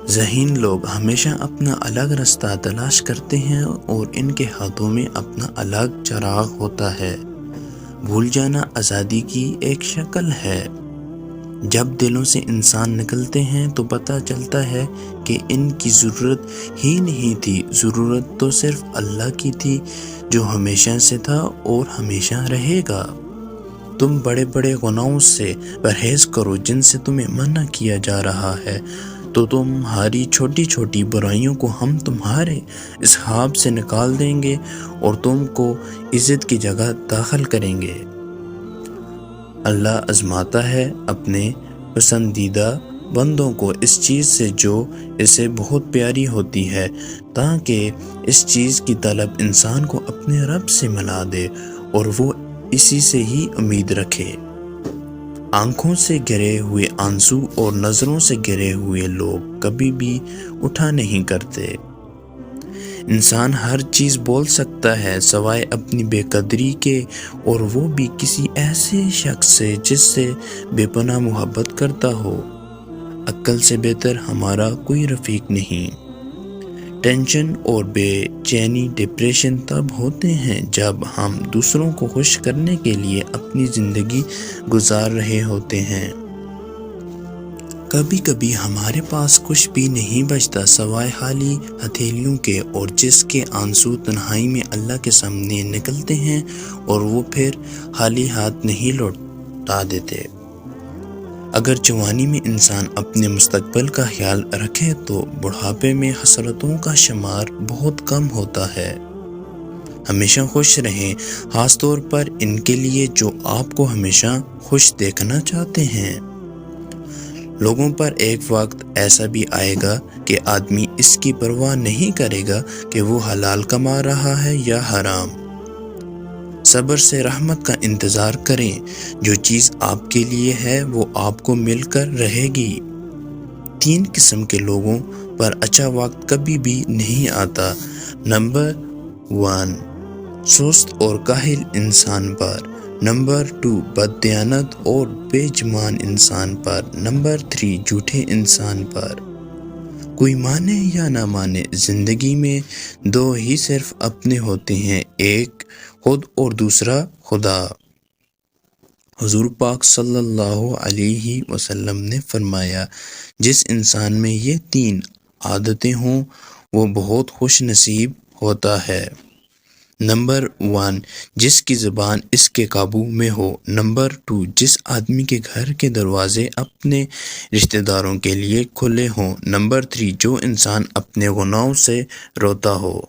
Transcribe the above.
ذہین لوگ ہمیشہ اپنا الگ رستہ تلاش کرتے ہیں اور ان کے ہاتھوں میں اپنا الگ چراغ ہوتا ہے۔ بھول جانا آزادی کی ایک شکل ہے۔ جب دلوں سے انسان نکلتے ہیں تو پتہ چلتا ہے کہ ان کی ضرورت ہی نہیں تھی، ضرورت تو صرف اللہ کی تھی جو ہمیشہ سے تھا اور ہمیشہ رہے گا۔ تم بڑے بڑے گناہوں سے پرہیز کرو جن سے تمہیں منع کیا جا رہا ہے، تو تمہاری چھوٹی چھوٹی برائیوں کو ہم تمہارے اصحاب سے نکال دیں گے اور تم کو عزت کی جگہ داخل کریں گے۔ اللہ آزماتا ہے اپنے پسندیدہ بندوں کو اس چیز سے جو اسے بہت پیاری ہوتی ہے، تاکہ اس چیز کی طلب انسان کو اپنے رب سے ملا دے اور وہ اسی سے ہی امید رکھے۔ آنکھوں سے گرے ہوئے آنسو اور نظروں سے گرے ہوئے لوگ کبھی بھی اٹھا نہیں کرتے۔ انسان ہر چیز بول سکتا ہے سوائے اپنی بے قدری کے، اور وہ بھی کسی ایسے شخص سے جس سے بے پناہ محبت کرتا ہو۔ عقل سے بہتر ہمارا کوئی رفیق نہیں۔ ٹینشن اور بے چینی ڈپریشن تب ہوتے ہیں جب ہم دوسروں کو خوش کرنے کے لیے اپنی زندگی گزار رہے ہوتے ہیں۔ کبھی کبھی ہمارے پاس کچھ بھی نہیں بچتا سوائے خالی ہتھیلیوں کے، اور جس کے آنسو تنہائی میں اللہ کے سامنے نکلتے ہیں اور وہ پھر خالی ہاتھ نہیں لوٹا دیتے۔ اگر جوانی میں انسان اپنے مستقبل کا خیال رکھے تو بڑھاپے میں حسرتوں کا شمار بہت کم ہوتا ہے۔ ہمیشہ خوش رہیں، خاص طور پر ان کے لیے جو آپ کو ہمیشہ خوش دیکھنا چاہتے ہیں۔ لوگوں پر ایک وقت ایسا بھی آئے گا کہ آدمی اس کی پرواہ نہیں کرے گا کہ وہ حلال کما رہا ہے یا حرام۔ صبر سے رحمت کا انتظار کریں، جو چیز آپ کے لیے ہے وہ آپ کو مل کر رہے گی۔ 3 قسم کے لوگوں پر اچھا وقت کبھی بھی نہیں آتا۔ نمبر 1، سست اور کاہل انسان پر۔ نمبر 2، بددیانت اور بے ایمان انسان پر۔ نمبر 3، جھوٹے انسان پر۔ کوئی مانے یا نہ مانے، زندگی میں 2 ہی صرف اپنے ہوتے ہیں، ایک خود اور دوسرا خدا۔ حضور پاک صلی اللہ علیہ وسلم نے فرمایا، جس انسان میں یہ 3 عادتیں ہوں وہ بہت خوش نصیب ہوتا ہے۔ نمبر 1، جس کی زبان اس کے قابو میں ہو۔ نمبر 2، جس آدمی کے گھر کے دروازے اپنے رشتہ داروں کے لیے کھلے ہوں۔ نمبر 3، جو انسان اپنے گناہوں سے روتا ہو۔